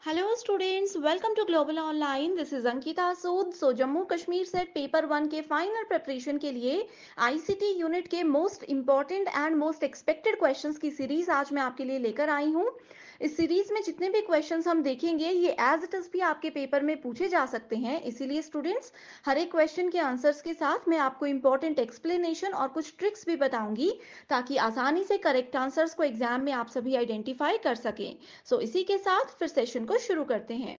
Hello students, welcome to global online. This is Ankita Sood. Jammu Kashmir SET paper 1 के final preparation के लिए ICT unit के most important and most expected questions की series आज मैं आपके लिए लेकर आई हूं। इस सीरीज में जितने भी क्वेश्चंस हम देखेंगे ये एज इट इज भी आपके पेपर में पूछे जा सकते हैं। इसीलिए स्टूडेंट्स, हर एक क्वेश्चन के आंसर्स के साथ मैं आपको इंपॉर्टेंट एक्सप्लेनेशन और कुछ ट्रिक्स भी बताऊंगी ताकि आसानी से करेक्ट आंसर्स को एग्जाम में आप सभी आइडेंटिफाई कर सकें। इसी के साथ फिर सेशन को शुरू करते हैं।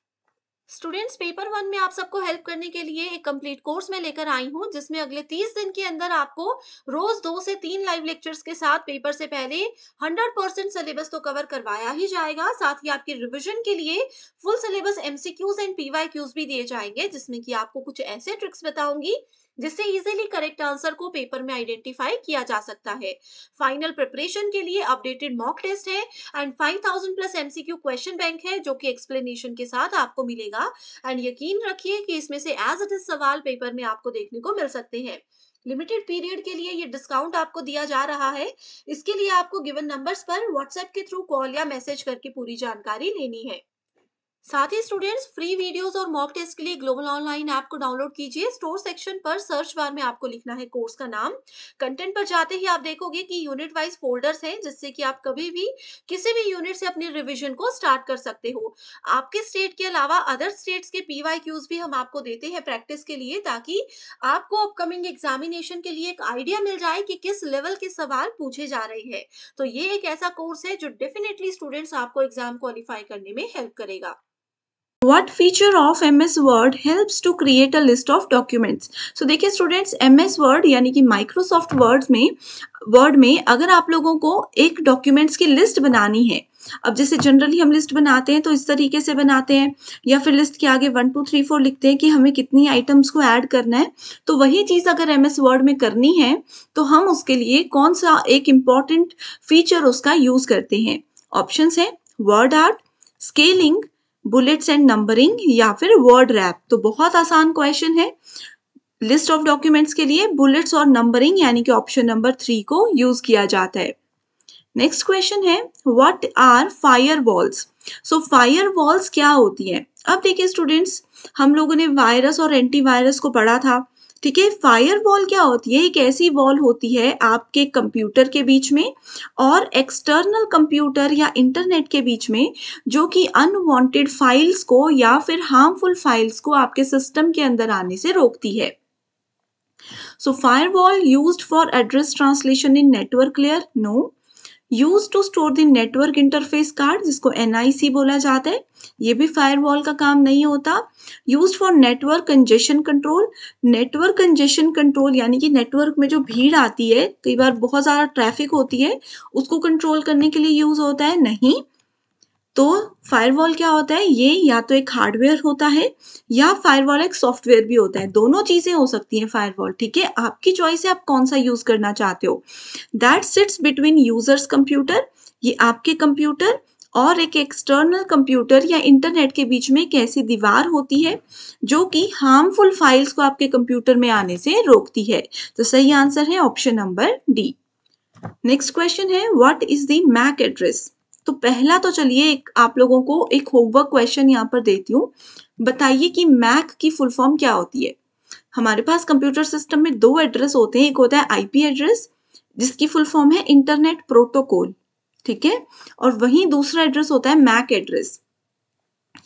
स्टूडेंट्स, पेपर 1 में आप सबको हेल्प करने के लिए एक कंप्लीट कोर्स में लेकर आई हूं, जिसमें अगले 30 दिन के अंदर आपको रोज 2 से 3 लाइव लेक्चर्स के साथ पेपर से पहले 100% सिलेबस तो कवर करवाया ही जाएगा। साथ ही आपकी रिवीजन के लिए full syllabus MCQs and PYQs भी दिए जाएंगे, जिसमें कि आपको कुछ ऐसे ट्रिक्स बताऊंगी जिससे इजीली करेक्ट आंसर को पेपर में आइडेंटिफाई किया जा सकता है। फाइनल प्रिपरेशन के लिए अपडेटेड मॉक टेस्ट है and 5000 plus MCQ question bank है, जो कि एक्सप्लेनेशन के साथ आपको मिलेगा। एंड यकीन रखिए कि इसमें से एज इट इज सवाल पेपर में आपको देखने को मिल सकते हैं। लिमिटेड पीरियड के लिए ये डिस्काउंट आपको दिया जा रहा है। इसके लिए आपको गिवन नंबर्स पर व्हाट्सएप के थ्रू कॉल या मैसेज करके पूरी जानकारी लेनी है। साथ ही स्टूडेंट्स, फ्री वीडियोस और मॉक टेस्ट के लिए ग्लोबल ऑनलाइन ऐप को डाउनलोड कीजिए। स्टोर सेक्शन पर सर्च बार में आपको लिखना है कोर्स का नाम। कंटेंट पर जाते ही आप देखोगे कि यूनिट वाइज फोल्डर्स हैं, जिससे कि आप कभी भी किसी भी यूनिट से अपनी रिवीजन को स्टार्ट कर सकते हो। आपके स्टेट के अलावा अदर स्टेट्स के पीवाईक्यूज भी हम आपको देते हैं प्रैक्टिस के लिए, ताकि आपको अपकमिंग एग्जामिनेशन के लिए एक आइडिया मिल जाए कि किस लेवल के सवाल पूछे जा रहे हैं। तो ये एक ऐसा कोर्स है जो डेफिनेटली स्टूडेंट्स आपको एग्जाम क्वालिफाई करने में हेल्प करेगा। What feature of MS Word helps to create a list of documents? So देखिए स्टूडेंट्स, MS Word यानी कि माइक्रोसॉफ्ट वर्ड में अगर आप लोगों को एक डॉक्यूमेंट्स की लिस्ट बनानी है, अब जैसे जनरली हम लिस्ट बनाते हैं तो इस तरीके से बनाते हैं, या फिर लिस्ट के आगे 1 2 3 4 लिखते हैं कि हमें कितनी आइटम्स को ऐड करना है। तो वही चीज अगर MS वर्ड में करनी है तो हम उसके लिए कौन सा एक इम्पॉर्टेंट फीचर उसका यूज करते हैं। ऑप्शंस है word art, scaling, bullets and numbering या फिर वर्ड रैप। तो बहुत आसान क्वेश्चन है। लिस्ट ऑफ डॉक्यूमेंट्स के लिए बुलेट्स और नंबरिंग यानी कि ऑप्शन नंबर 3 को यूज किया जाता है। नेक्स्ट क्वेश्चन है what are firewalls. So firewalls क्या होती है। अब देखिए स्टूडेंट्स, हम लोगों ने वायरस और एंटीवायरस को पढ़ा था, ठीक है। फायरवॉल क्या होती है, एक ऐसी वॉल होती है आपके कंप्यूटर के बीच में और एक्सटर्नल कंप्यूटर या इंटरनेट के बीच में, जो कि अनवांटेड फाइल्स को या फिर हार्मफुल फाइल्स को आपके सिस्टम के अंदर आने से रोकती है। So firewall used for address translation in network layer, no. Use to store the network interface card, जिसको NIC बोला जाता है, ये भी फायरवॉल का काम नहीं होता। Use for network congestion control, network congestion control यानी कि नेटवर्क में जो भीड़ आती है, कई बार बहुत ज्यादा ट्रैफिक होती है, उसको कंट्रोल करने के लिए यूज होता है, नहीं। तो फायरवॉल क्या होता है, ये या तो एक हार्डवेयर होता है या फायरवॉल एक सॉफ्टवेयर भी होता है। दोनों चीजें हो सकती हैं फायरवॉल, ठीक है। आपकी चॉइस है आप कौन सा यूज करना चाहते हो। That sits between users computer, ये आपके कंप्यूटर और एक एक्सटर्नल कंप्यूटर या इंटरनेट के बीच में एक ऐसी दीवार होती है जो कि हार्मफुल फाइल्स को आपके कंप्यूटर में आने से रोकती है। तो सही आंसर है option number D. Next question है what is the MAC address. तो पहला तो चलिए आप लोगों को एक होमवर्क क्वेश्चन यहाँ पर देती हूँ। बताइए कि मैक की फुल फॉर्म क्या होती है। हमारे पास कंप्यूटर सिस्टम में 2 एड्रेस होते हैं, एक होता है IP एड्रेस जिसकी फुल फॉर्म है इंटरनेट प्रोटोकॉल, ठीक है, और वहीं दूसरा एड्रेस होता है मैक एड्रेस।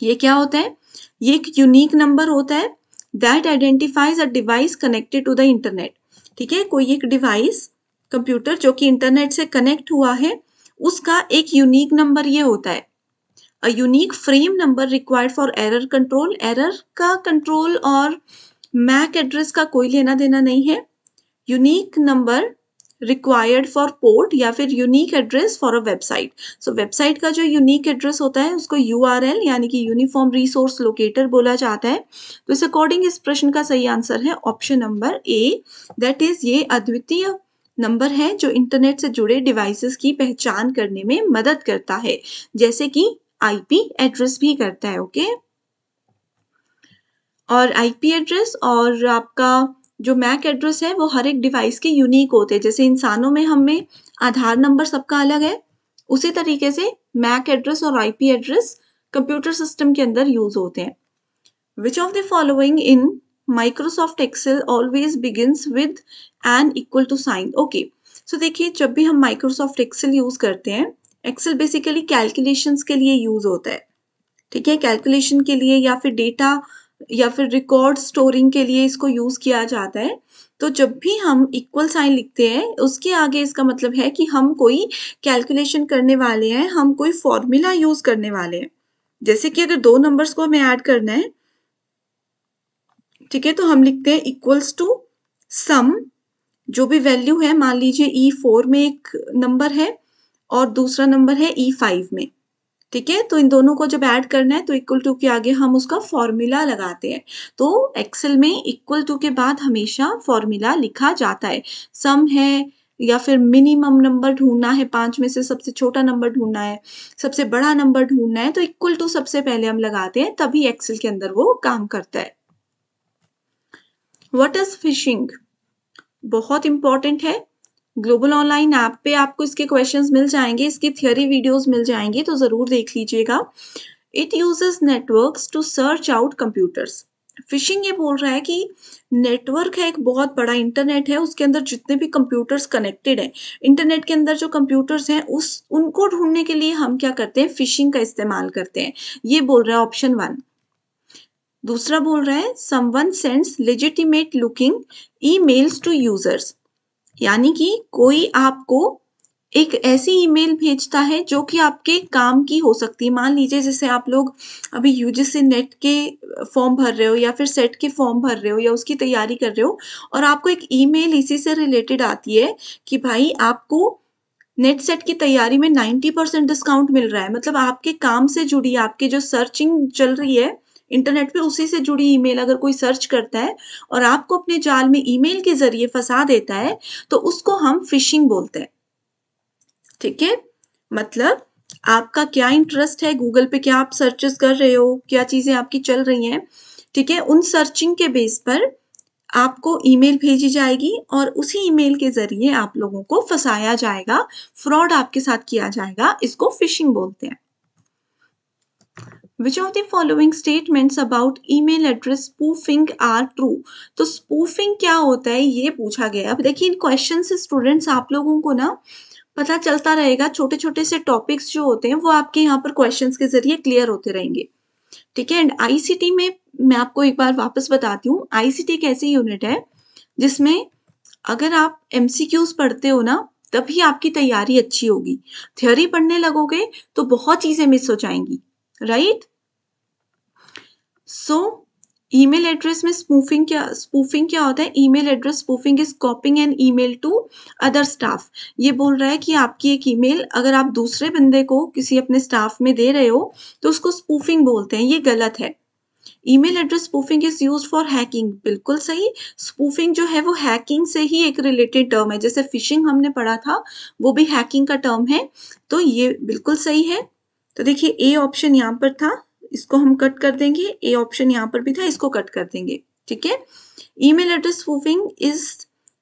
ये क्या होता है, ये एक यूनिक नंबर होता है that identifies a device connected to the internet, ठीक है। कोई एक डिवाइस कंप्यूटर जो कि इंटरनेट से कनेक्ट हुआ है, उसका एक यूनिक नंबर ये होता है। A unique frame number required for error control, error का कंट्रोल और मैक एड्रेस का कोई लेना देना नहीं है। Unique number required for port या फिर unique address for a website. So website का जो यूनिक एड्रेस होता है उसको URL यानी कि यूनिफॉर्म रिसोर्स लोकेटर बोला जाता है। तो इस अकॉर्डिंग इस प्रश्न का सही आंसर है option number A, that is ये अद्वितीय नंबर है जो इंटरनेट से जुड़े डिवाइसेस की पहचान करने में मदद करता है, जैसे कि IP एड्रेस भी करता है, ओके। और IP एड्रेस और आपका जो मैक एड्रेस है वो हर एक डिवाइस के यूनिक होते हैं। जैसे इंसानों में हमें आधार नंबर सबका अलग है, उसी तरीके से मैक एड्रेस और IP एड्रेस कंप्यूटर सिस्टम के अंदर यूज होते हैं। Which of the following in Microsoft Excel always begins with an equal to sign. Okay, so देखिए जब भी हम माइक्रोसॉफ्ट एक्सेल यूज करते हैं, एक्सेल बेसिकली कैलकुलेशंस के लिए यूज होता है, ठीक है, कैलकुलेशन के लिए या फिर डेटा या फिर रिकॉर्ड स्टोरिंग के लिए इसको यूज किया जाता है। तो जब भी हम इक्वल साइन लिखते हैं उसके आगे इसका मतलब है कि हम कोई कैलकुलेशन करने वाले हैं, हम कोई फॉर्मूला यूज करने वाले हैं। जैसे कि अगर दो नंबर्स को हमें ऐड करना है, ठीक है, तो हम लिखते हैं इक्वल्स टू सम, जो भी वैल्यू है, मान लीजिए E4 में एक नंबर है और दूसरा नंबर है E5 में, ठीक है, तो इन दोनों को जब ऐड करना है तो इक्वल टू के आगे हम उसका फॉर्मूला लगाते हैं। तो एक्सेल में इक्वल टू के बाद हमेशा फॉर्मूला लिखा जाता है। सम है या फिर मिनिमम नंबर ढूंढना है, 5 में से सबसे छोटा नंबर ढूंढना है, सबसे बड़ा नंबर ढूंढना है, तो इक्वल टू सबसे पहले हम लगाते हैं, तभी एक्सेल के अंदर वो काम करता है। What is fishing? बहुत इंपॉर्टेंट है। ग्लोबल ऑनलाइन ऐप पे आपको इसके क्वेश्चंस मिल जाएंगे, इसकी थियरी वीडियोस मिल जाएंगी, तो जरूर देख लीजिएगा। It uses networks to search out computers. Phishing ये बोल रहा है कि नेटवर्क है, एक बहुत बड़ा इंटरनेट है, उसके अंदर जितने भी कंप्यूटर्स कनेक्टेड हैं, इंटरनेट के अंदर जो कंप्यूटर्स हैं उनको ढूंढने के लिए हम क्या करते हैं, फिशिंग का इस्तेमाल करते हैं। ये बोल रहा है ऑप्शन 1। दूसरा बोल रहा है someone sends legitimate looking emails to users, यानी कि कोई आपको एक ऐसी ईमेल भेजता है जो कि आपके काम की हो सकती है। मान लीजिए जैसे आप लोग अभी यूजीसी नेट के फॉर्म भर रहे हो या फिर सेट के फॉर्म भर रहे हो या उसकी तैयारी कर रहे हो, और आपको एक ईमेल इसी से रिलेटेड आती है कि भाई आपको नेट सेट की तैयारी में 90% डिस्काउंट मिल रहा है, मतलब आपके काम से जुड़ी, आपके जो सर्चिंग चल रही है इंटरनेट पे, उसी से जुड़ी ईमेल अगर कोई सर्च करता है और आपको अपने जाल में ईमेल के जरिए फंसा देता है, तो उसको हम फिशिंग बोलते हैं। ठीक है, मतलब आपका क्या इंटरेस्ट है, गूगल पे क्या आप सर्चेस कर रहे हो, क्या चीजें आपकी चल रही हैं, ठीक है, उन सर्चिंग के बेस पर आपको ईमेल भेजी जाएगी और उसी ईमेल के जरिए आप लोगों को फंसाया जाएगा, फ्रॉड आपके साथ किया जाएगा, इसको फिशिंग बोलते हैं। Which of the following statements about email address spoofing are true? तो spoofing क्या होता है ये पूछा गया। अब देखिए इन क्वेश्चन से स्टूडेंट्स आप लोगों को ना पता चलता रहेगा, छोटे छोटे से टॉपिक्स जो होते हैं वो आपके यहाँ पर क्वेश्चंस के जरिए क्लियर होते रहेंगे, ठीक है। एंड आईसीटी में मैं आपको एक बार वापस बताती हूँ, आईसीटी एक ऐसी यूनिट है जिसमें अगर आप एमसीक्यूज पढ़ते हो ना तभी आपकी तैयारी अच्छी होगी। थ्योरी पढ़ने लगोगे तो बहुत चीजें मिस हो जाएंगी, राइट। सो ईमेल एड्रेस में स्पूफिंग क्या होता है? Email address spoofing is copying an email to other staff. ये बोल रहा है कि आपकी एक ईमेल अगर आप दूसरे बंदे को किसी अपने स्टाफ में दे रहे हो तो उसको स्पूफिंग बोलते हैं, ये गलत है। Email address spoofing is use for hacking, बिल्कुल सही। स्पूफिंग जो है वो हैकिंग से ही एक रिलेटेड टर्म है, जैसे फिशिंग हमने पढ़ा था वो भी हैकिंग का टर्म है, तो ये बिल्कुल सही है। तो देखिए ए ऑप्शन यहाँ पर था, इसको हम कट कर देंगे, ए ऑप्शन यहाँ पर भी था, इसको कट कर देंगे, ठीक है। Email address spoofing is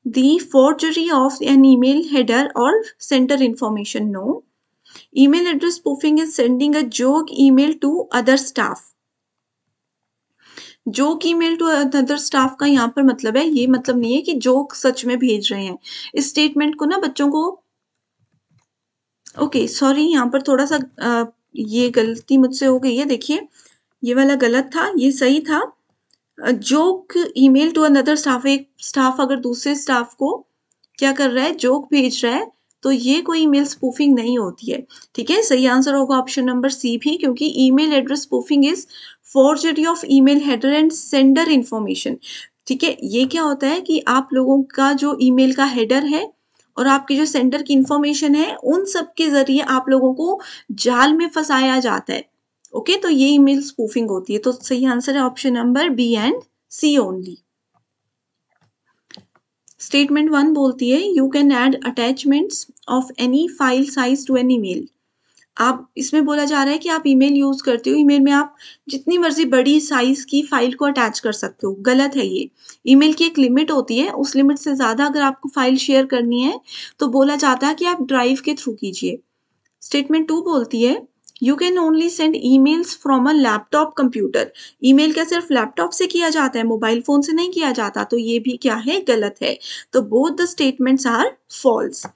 the forgery of an email header और sender information, no. Email address spoofing is sending a joke email to other staff. Joke email to other staff का यहाँ पर मतलब है, ये मतलब नहीं है कि जोक सच में भेज रहे हैं। इस स्टेटमेंट को ना बच्चों को, ओके सॉरी यहाँ पर थोड़ा सा ये गलती मुझसे हो गई है, देखिए ये वाला गलत था, ये सही था। Joke email to another staff, एक स्टाफ अगर दूसरे स्टाफ को क्या कर रहा है, जोक भेज रहा है, तो ये कोई ईमेल स्पूफिंग नहीं होती है, ठीक है। सही आंसर होगा ऑप्शन नंबर सी भी, क्योंकि email address spoofing is forgery of email header and sender information, ठीक है। ये क्या होता है कि आप लोगों का जो ईमेल का हेडर है और आपकी जो सेंडर की इंफॉर्मेशन है उन सब के जरिए आप लोगों को जाल में फंसाया जाता है, ओके, तो ये ईमेल स्पूफिंग होती है। तो सही आंसर है option number B and C only. Statement 1 बोलती है you can add attachments of any file size to an email. आप इसमें बोला जा रहा है कि आप ईमेल यूज करते हो, ईमेल में आप जितनी मर्जी बड़ी साइज की फाइल को अटैच कर सकते हो, गलत है ये। ईमेल की एक लिमिट होती है, उस लिमिट से ज्यादा अगर आपको फाइल शेयर करनी है तो बोला जाता है कि आप ड्राइव के थ्रू कीजिए। स्टेटमेंट 2 बोलती है you can only send emails from a laptop computer. Email क्या सिर्फ लैपटॉप से किया जाता है, मोबाइल फोन से नहीं किया जाता, तो ये भी क्या है, गलत है। तो both the statements are false.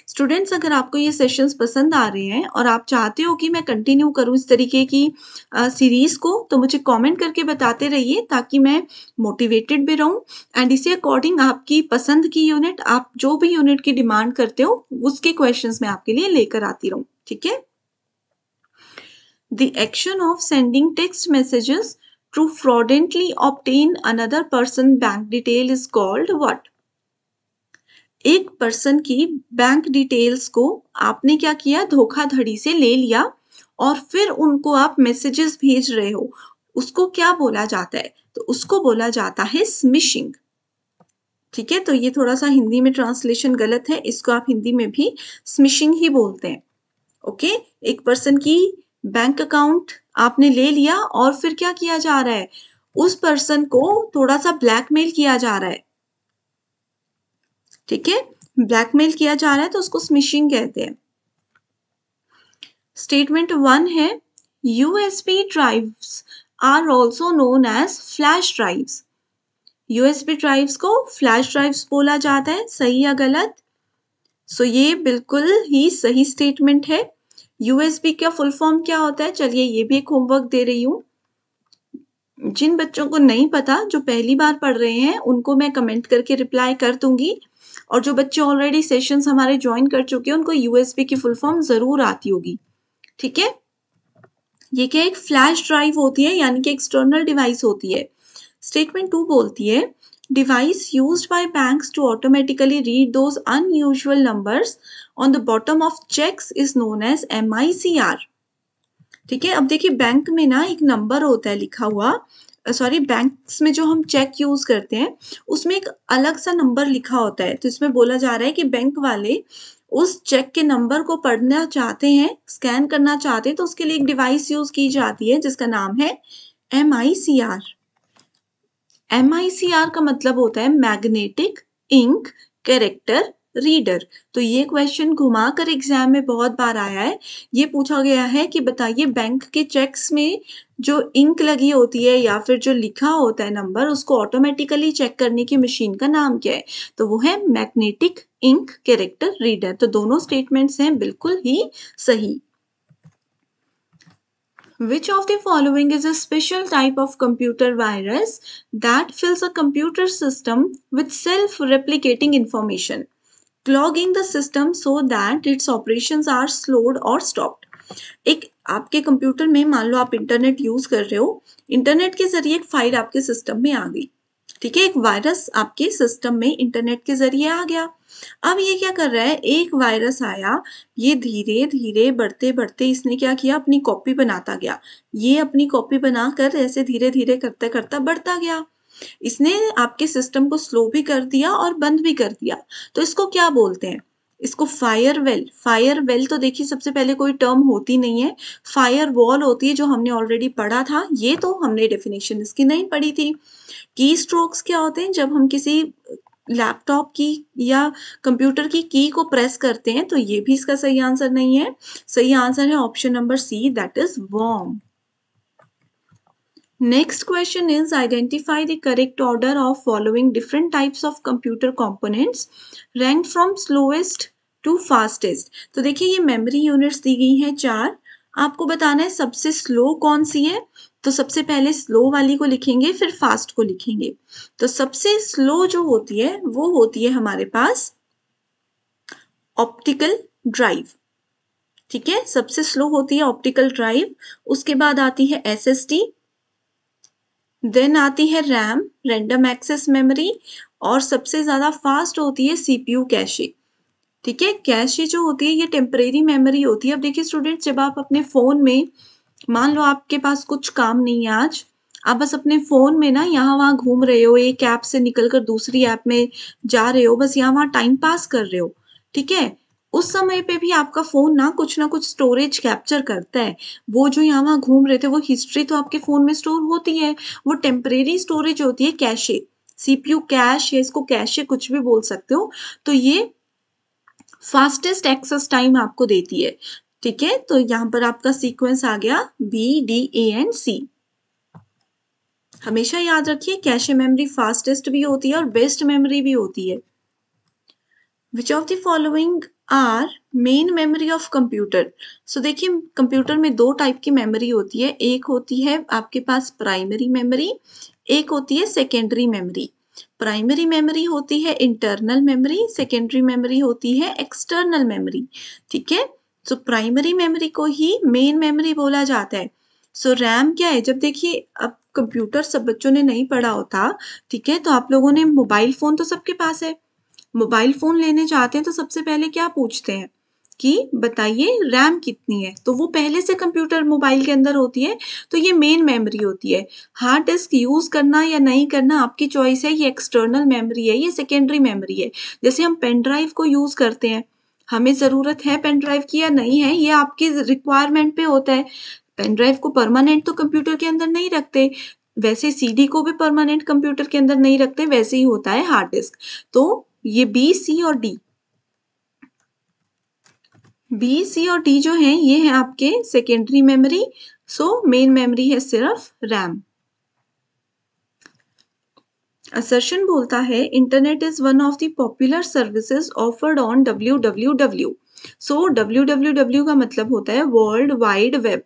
Students, अगर आपको ये सेशंस पसंद आ रहे हैं और आप चाहते हो कि मैं कंटिन्यू करूं इस तरीके की सीरीज को, तो मुझे कमेंट करके बताते रहिए ताकि मैं मोटिवेटेड भी रहूं। एंड इसी अकॉर्डिंग आपकी पसंद की यूनिट, आप जो भी यूनिट की डिमांड करते हो उसके क्वेश्चंस मैं आपके लिए लेकर आती रहूं। ठीक है। The action of sending text messages to fraudulently obtain another person's bank detail is called what? एक पर्सन की बैंक डिटेल्स को आपने क्या किया, धोखाधड़ी से ले लिया और फिर उनको आप मैसेजेस भेज रहे हो, उसको क्या बोला जाता है? तो उसको बोला जाता है स्मिशिंग। ठीक है, तो ये थोड़ा सा हिंदी में ट्रांसलेशन गलत है, इसको आप हिंदी में भी स्मिशिंग ही बोलते हैं। ओके, एक पर्सन की बैंक अकाउंट आपने ले लिया और फिर क्या किया जा रहा है, उस पर्सन को थोड़ा सा ब्लैकमेल किया जा रहा है। ठीक है, ब्लैकमेल किया जा रहा है तो उसको स्मिशिंग कहते हैं। स्टेटमेंट 1 है, USB drives are also known as flash drives. USB drives को फ्लैश ड्राइव्स बोला जाता है, सही या गलत? सो ये बिल्कुल ही सही स्टेटमेंट है। यूएसबी का फुल फॉर्म क्या होता है, चलिए ये भी एक होमवर्क दे रही हूँ। जिन बच्चों को नहीं पता, जो पहली बार पढ़ रहे हैं, उनको मैं कमेंट करके रिप्लाई कर दूंगी, और जो बच्चे ऑलरेडी सेशंस हमारे ज्वाइन कर चुके हैं उनको यूएसबी की फुल फॉर्म जरूर आती होगी। ठीक है, ये क्या, एक फ्लैश ड्राइव होती है, यानी कि एक्सटर्नल डिवाइस होती है। स्टेटमेंट 2 बोलती है, device used by banks to automatically read those unusual numbers on the bottom of cheques is known as MICR। ठीक है, अब देखिए बैंक में ना एक नंबर होता है लिखा हुआ, बैंक्स में जो हम चेक यूज करते हैं उसमें एक अलग सा नंबर लिखा होता है। तो इसमें बोला जा रहा है कि बैंक वाले उस चेक के नंबर को पढ़ना चाहते हैं, स्कैन करना चाहते हैं, तो उसके लिए एक डिवाइस यूज की जाती है जिसका नाम है MICR। MICR का मतलब होता है मैग्नेटिक इंक कैरेक्टर रीडर। तो ये क्वेश्चन घुमाकर एग्जाम में बहुत बार आया है। ये पूछा गया है कि बताइए बैंक के चेक्स में जो इंक लगी होती है या फिर जो लिखा होता है नंबर, उसको ऑटोमेटिकली चेक करने की मशीन का नाम क्या है? तो वो है मैग्नेटिक इंक कैरेक्टर रीडर। तो दोनों स्टेटमेंट्स हैं बिल्कुल ही सही। Which of the following is a special type of computer virus that fills a computer system with self-replicating information, clogging the system so that its operations are slowed or stopped? एक आपके computer में मान लो आप internet use कर रहे हो, internet के जरिए एक फाइल आपके सिस्टम में आ गई। ठीक है, एक वायरस आपके सिस्टम में इंटरनेट के जरिए आ गया। अब ये क्या कर रहा है, एक वायरस आया, ये धीरे धीरे बढ़ते बढ़ते इसने क्या किया, अपनी कॉपी बनाता गया। ये अपनी कॉपी बनाकर ऐसे धीरे धीरे करता करता बढ़ता गया। इसने आपके सिस्टम को स्लो भी कर दिया और बंद भी कर दिया। तो इसको क्या बोलते हैं? इसको फायरवेल। फायरवेल तो देखिए सबसे पहले कोई टर्म होती नहीं है, फायर वॉल होती है, जो हमने ऑलरेडी पढ़ा था। ये तो हमने डेफिनेशन इसकी नहीं पढ़ी थी। की स्ट्रोक्स क्या होते हैं, जब हम किसी लैपटॉप की या कंप्यूटर की की को प्रेस करते हैं, तो ये भी इसका सही आंसर नहीं है। सही आंसर है option number C, that is worm. Next question is, identify the correct order of following different types of computer components ranked from slowest to fastest। तो देखिए ये मेमोरी यूनिट्स दी गई हैं 4, आपको बताना है सबसे स्लो कौन सी है। तो सबसे पहले स्लो वाली को लिखेंगे, फिर फास्ट को लिखेंगे। तो सबसे स्लो जो होती है वो होती है हमारे पास ऑप्टिकल ड्राइव। ठीक है, सबसे स्लो होती है ऑप्टिकल ड्राइव। उसके बाद आती है SSD, देन आती है रैम, रैंडम एक्सेस मेमोरी, और सबसे ज्यादा फास्ट होती है CPU कैशे। ठीक है, कैशे जो होती है ये टेम्परेरी मेमोरी होती है। अब देखिए स्टूडेंट्स, जब आप अपने फोन में, मान लो आपके पास कुछ काम नहीं है आज, आप बस अपने फोन में ना यहाँ वहां घूम रहे हो, एक ऐप से निकलकर दूसरी ऐप में जा रहे हो, बस यहाँ वहां टाइम पास कर रहे हो। ठीक है, उस समय पे भी आपका फोन ना कुछ स्टोरेज कैप्चर करता है। वो जो यहाँ वहां घूम रहे थे वो हिस्ट्री तो आपके फोन में स्टोर होती है, वो टेम्परेरी स्टोरेज होती है कैशे। CPU कैश या इसको कैशे कुछ भी बोल सकते हो। तो ये फास्टेस्ट एक्सेस टाइम आपको देती है। ठीक है, तो यहाँ पर आपका सीक्वेंस आ गया BDANC। हमेशा याद रखिए कैशे मेमोरी फास्टेस्ट भी होती है और बेस्ट मेमोरी भी होती है। Which of the following are main memory of computer. So देखिए कंप्यूटर में दो टाइप की मेमोरी होती है, एक होती है आपके पास प्राइमरी मेमोरी, एक होती है सेकेंडरी मेमोरी। प्राइमरी मेमोरी होती है इंटरनल मेमोरी, सेकेंडरी मेमोरी होती है एक्सटर्नल मेमोरी। ठीक है, सो प्राइमरी मेमोरी को ही मेन मेमोरी बोला जाता है। सो रैम क्या है, जब देखिए अब कंप्यूटर सब बच्चों ने नहीं पढ़ा होता, ठीक है, तो आप लोगों ने मोबाइल फोन तो सबके पास है, मोबाइल फोन लेने जाते हैं तो सबसे पहले क्या पूछते हैं कि बताइए रैम कितनी है, तो वो पहले से कंप्यूटर मोबाइल के अंदर होती है, तो ये मेन मेमोरी होती है। हार्ड डिस्क यूज करना या नहीं करना आपकी चॉइस है, ये एक्सटर्नल मेमोरी है, ये सेकेंडरी मेमोरी है। जैसे हम पेन ड्राइव को यूज करते हैं, हमें जरूरत है पेन ड्राइव की या नहीं है, ये आपकी रिक्वायरमेंट पे होता है। पेन ड्राइव को परमानेंट तो कंप्यूटर के अंदर नहीं रखते, वैसे सीडी को भी परमानेंट कंप्यूटर के अंदर नहीं रखते, वैसे ही होता है हार्ड डिस्क। तो ये बी, सी और डी, बी, सी और डी जो है ये है आपके secondary memory. So main memory है सिर्फ रैम। असर्शन बोलता है internet is one of the popular services offered on www। So www का मतलब होता है वर्ल्ड वाइड वेब।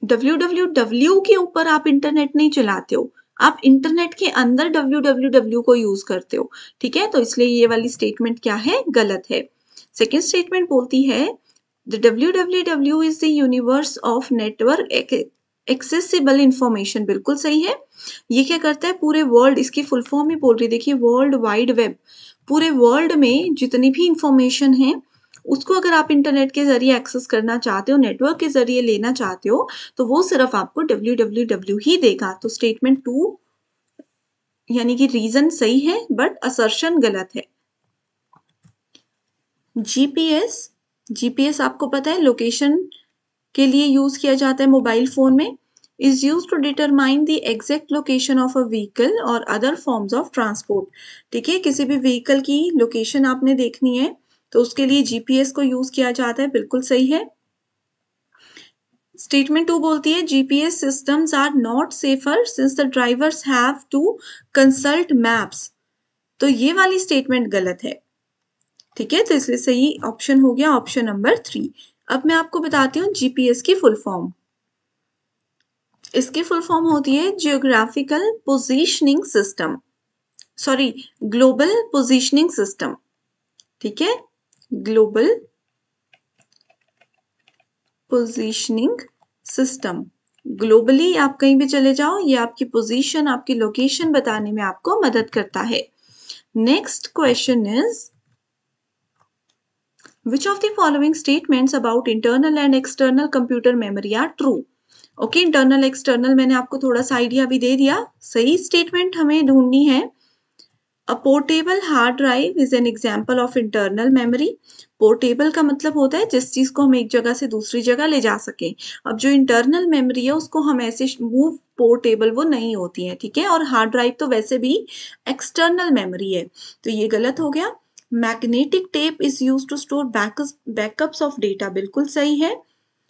www के ऊपर आप इंटरनेट नहीं चलाते हो, आप इंटरनेट के अंदर www को यूज करते हो। ठीक है, तो इसलिए ये वाली स्टेटमेंट क्या है, गलत है। सेकेंड स्टेटमेंट बोलती है the www is the universe of network accessible information. बिल्कुल सही है। ये क्या करता है, पूरे वर्ल्ड, इसकी फुल फॉर्म ही बोल रही, देखिए वर्ल्ड वाइड वेब, पूरे वर्ल्ड में जितनी भी इंफॉर्मेशन है उसको अगर आप इंटरनेट के जरिए एक्सेस करना चाहते हो, नेटवर्क के जरिए लेना चाहते हो, तो वो सिर्फ आपको www ही देगा। तो स्टेटमेंट 2 यानी कि रीजन सही है बट असर्शन गलत है। जीपीएस आपको पता है लोकेशन के लिए यूज किया जाता है मोबाइल फोन में, is used to determine the exact location of a vehicle or other forms of transport। ठीक है, किसी भी व्हीकल की लोकेशन आपने देखनी है तो उसके लिए जीपीएस को यूज किया जाता है। बिल्कुल सही है। स्टेटमेंट 2 बोलती है GPS systems are not safer since the drivers have to consult maps. तो ये वाली स्टेटमेंट गलत है। ठीक है, तो इसलिए सही ऑप्शन हो गया ऑप्शन नंबर 3। अब मैं आपको बताती हूँ जीपीएस की फुल फॉर्म। इसकी फुल फॉर्म होती है geographical positioning system, sorry global positioning system. ठीक है, ग्लोबल पोजीशनिंग सिस्टम। ग्लोबली आप कहीं भी चले जाओ, ये आपकी पोजीशन, आपकी लोकेशन बताने में आपको मदद करता है। Next question is which of the following statements about internal and external computer memory are true। Okay, internal external मैंने आपको थोड़ा सा आइडिया भी दे दिया। सही स्टेटमेंट हमें ढूंढनी है। अ portable hard drive is an example of internal memory. Portable का मतलब होता है जिस चीज को हम एक जगह से दूसरी जगह ले जा सके। अब जो इंटरनल मेमोरी है उसको हम ऐसे मूव पोर्टेबल वो नहीं होती है। ठीक है, और हार्ड ड्राइव तो वैसे भी एक्सटर्नल मेमोरी है, तो ये गलत हो गया। Magnetic tape is use to store backups of data. बिल्कुल सही है।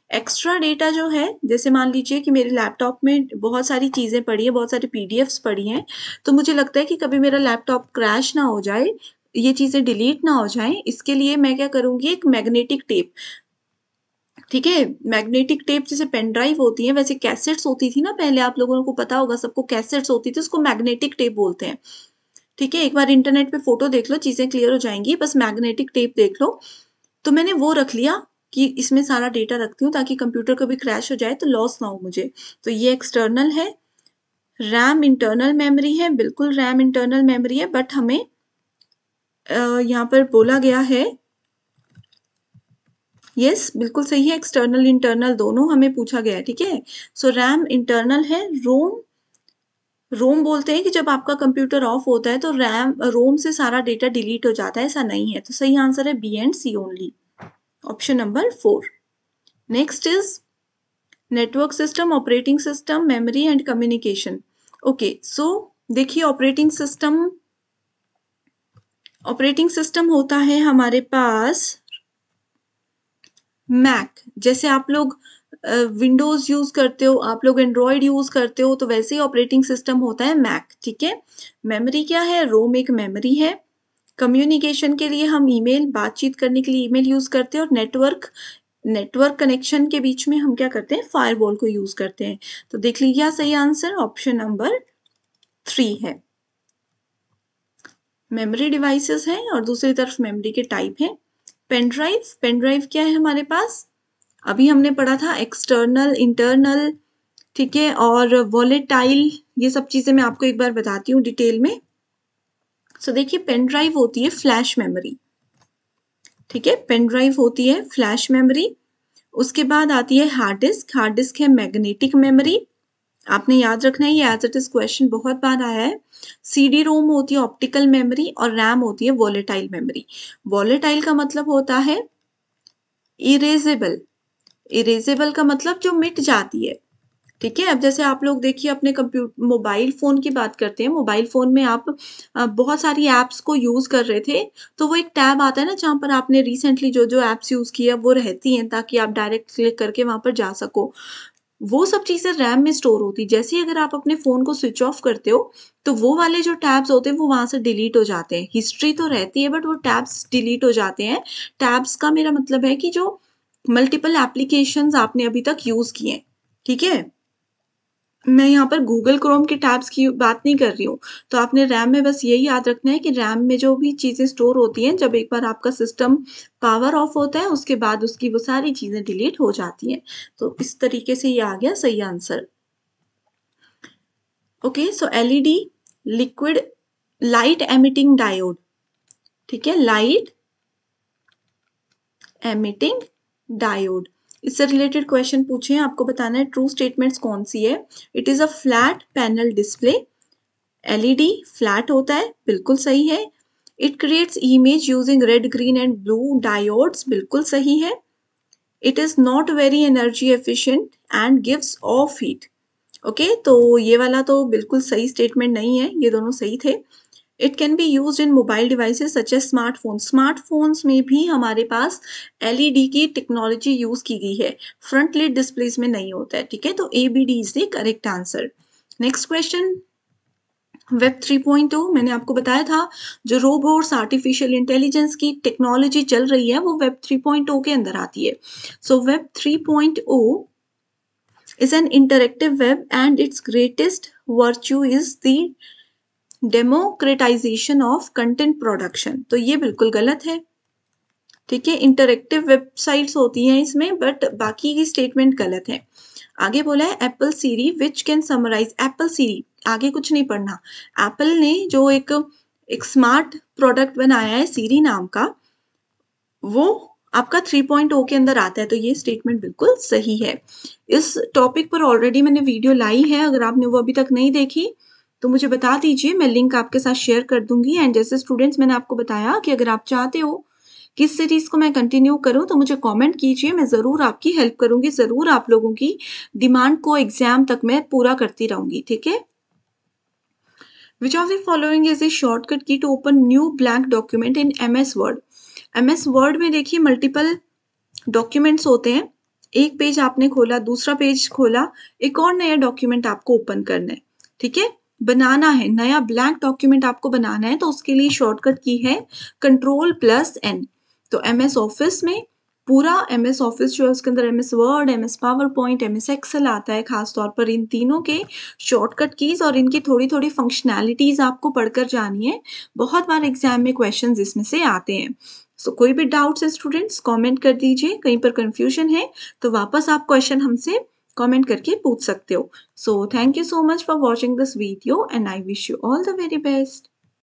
एक्स्ट्रा डेटा जो है, जैसे मान लीजिए कि मेरे लैपटॉप में बहुत सारी चीजें पड़ी है, बहुत सारी पीडीएफ्स पड़ी हैं, तो मुझे लगता है कि कभी मेरा लैपटॉप क्रैश ना हो जाए, ये चीजें डिलीट ना हो जाए, इसके लिए मैं क्या करूंगी, एक मैग्नेटिक टेप। ठीक है, मैग्नेटिक टेप जैसे पेन ड्राइव होती है वैसे कैसेट्स होती थी ना पहले, आप लोगों को पता होगा सबको, कैसेट्स होती थी, उसको मैग्नेटिक टेप बोलते हैं। ठीक है, एक बार इंटरनेट पे फोटो देख लो, चीजें क्लियर हो जाएंगी, बस मैग्नेटिक टेप देख लो। तो मैंने वो रख लिया कि इसमें सारा डेटा रखती हूँ ताकि कंप्यूटर कभी क्रैश हो जाए तो लॉस ना हो मुझे। तो ये एक्सटर्नल है। रैम इंटरनल मेमोरी है, बिल्कुल रैम इंटरनल मेमोरी है, बट हमें यहाँ पर बोला गया है, यस बिल्कुल सही है, एक्सटर्नल इंटरनल दोनों हमें पूछा गया है। ठीक है, सो रैम इंटरनल है। रोम बोलते हैं कि जब आपका कंप्यूटर ऑफ होता है तो रोम से सारा डेटा डिलीट हो जाता है, ऐसा नहीं है। तो सही आंसर है B and C only, option number 4। Next is network system, operating system, memory and communication. Okay, so देखिए ऑपरेटिंग सिस्टम ऑपरेटिंग सिस्टम होता है हमारे पास मैक। जैसे आप लोग विंडोज यूज करते हो, आप लोग एंड्रॉयड यूज करते हो, तो वैसे ही ऑपरेटिंग सिस्टम होता है मैक। ठीक है। मेमोरी क्या है? रोम एक मेमोरी है। कम्युनिकेशन के लिए हम ईमेल, बातचीत करने के लिए ईमेल यूज करते हैं, और नेटवर्क कनेक्शन के बीच में हम क्या करते हैं? फायरवॉल को यूज करते हैं। तो देख लीजिए सही आंसर ऑप्शन नंबर 3 है। मेमोरी डिवाइसेस हैं और दूसरी तरफ मेमोरी के टाइप हैं। पेनड्राइव क्या है हमारे पास? अभी हमने पढ़ा था एक्सटर्नल, इंटरनल, ठीक है, और वॉलेटाइल। ये सब चीजें मैं आपको एक बार बताती हूँ डिटेल में। सो देखिए, पेनड्राइव होती है फ्लैश मेमोरी। ठीक है, पेनड्राइव होती है फ्लैश मेमोरी। उसके बाद आती है हार्ड डिस्क। हार्ड डिस्क है मैग्नेटिक मेमोरी। आपने याद रखना है, ये एज इट इज क्वेश्चन बहुत बार आया है। सीडी रोम होती है ऑप्टिकल मेमोरी, और रैम होती है वॉलेटाइल मेमोरी। वॉलेटाइल का मतलब होता है इरेजेबल। इरेजेबल का मतलब जो मिट जाती है। ठीक है। अब जैसे आप लोग देखिए अपने मोबाइल फोन की बात करते हैं। मोबाइल फोन में आप बहुत सारी एप्स को यूज कर रहे थे, तो वो एक टैब आता है ना, जहां पर आपने रिसेंटली जो जो एप्स यूज किया वो रहती हैं, ताकि आप डायरेक्ट क्लिक करके वहां पर जा सको। वो सब चीजें रैम में स्टोर होती। जैसे ही अगर आप अपने फोन को स्विच ऑफ करते हो, तो वो वाले जो टैब्स होते हैं वो वहां से डिलीट हो जाते हैं। हिस्ट्री तो रहती है, बट वो टैब्स डिलीट हो जाते हैं। टैब्स का मेरा मतलब है कि जो मल्टीपल एप्लीकेशंस आपने अभी तक यूज किए हैं। ठीक है। मैं यहाँ पर गूगल क्रोम के टैब्स की बात नहीं कर रही हूँ। तो आपने रैम में बस यही याद रखना है कि रैम में जो भी चीजें स्टोर होती हैं, जब एक बार आपका सिस्टम पावर ऑफ होता है, उसके बाद उसकी वो सारी चीजें डिलीट हो जाती हैं। तो इस तरीके से ये आ गया सही answer. Okay, so LED, liquid light emitting diode. ठीक है, लाइट एमिटिंग डायोड। इससे रिलेटेड क्वेश्चन पूछे हैं, आपको बताना है ट्रू स्टेटमेंट्स कौन सी है। It is a flat panel display. LED flat होता है, बिल्कुल सही है। It creates image using red, green and blue diodes, बिल्कुल सही है। It is not very energy efficient and gives off heat. Okay, तो ये वाला तो बिल्कुल सही स्टेटमेंट नहीं है, ये दोनों सही थे। It can be use in mobile devices such as smartphone. Smartphones में भी हमारे पास एलईडी की टेक्नोलॉजी यूज की गई है, फ्रंट लिड डिस्प्लेस में नहीं होता है। ठीक है, तो ABD is the correct answer. Next question, web 3.0। मैंने आपको बताया था जो रोबोट्स, आर्टिफिशियल इंटेलिजेंस की टेक्नोलॉजी चल रही है वो वेब 3.0 के अंदर आती है। So web 3.0 is an interactive web and its greatest virtue is the democratization of content production। तो ये बिल्कुल गलत है। ठीक है, इंटरेक्टिव वेबसाइट्स होती हैं इसमें, बट बाकी की स्टेटमेंट गलत है। आगे बोला है Apple Siri which can summarise. Apple Siri, आगे कुछ नहीं पढ़ना। एप्पल ने जो एक स्मार्ट प्रोडक्ट बनाया है सीरी नाम का, वो आपका 3.0 के अंदर आता है। तो ये स्टेटमेंट बिल्कुल सही है। इस टॉपिक पर ऑलरेडी मैंने वीडियो लाई है, अगर आपने वो अभी तक नहीं देखी तो मुझे बता दीजिए, मैं लिंक आपके साथ शेयर कर दूंगी। एंड जैसे स्टूडेंट्स, मैंने आपको बताया कि अगर आप चाहते हो कि इस सीरीज को मैं कंटिन्यू करूं, तो मुझे कमेंट कीजिए, मैं जरूर आपकी हेल्प करूंगी, जरूर आप लोगों की डिमांड को एग्जाम तक मैं पूरा करती रहूंगी। ठीक है। Which of the following is a shortcut key to open new blank document in MS Word? MS Word में देखिए मल्टीपल डॉक्यूमेंट्स होते हैं। एक पेज आपने खोला, दूसरा पेज खोला, एक और नया डॉक्यूमेंट आपको ओपन करना है। ठीक है, बनाना है, नया ब्लैंक डॉक्यूमेंट आपको बनाना है, तो उसके लिए शॉर्टकट की है Ctrl+N। तो MS ऑफिस में पूरा MS ऑफिस जो है उसके अंदर MS word, MS PowerPoint, MS Excel आता है। खासतौर पर इन तीनों के शॉर्टकट कीज और इनकी थोड़ी थोड़ी फंक्शनैलिटीज आपको पढ़कर जानी है। बहुत बार एग्जाम में क्वेश्चंस इसमें से आते हैं। सो कोई भी डाउट्स है स्टूडेंट्स, कमेंट कर दीजिए। कहीं पर कंफ्यूजन है तो वापस आप क्वेश्चन हमसे कमेंट करके पूछ सकते हो। So thank you so much for watching this video and I wish you all the very best.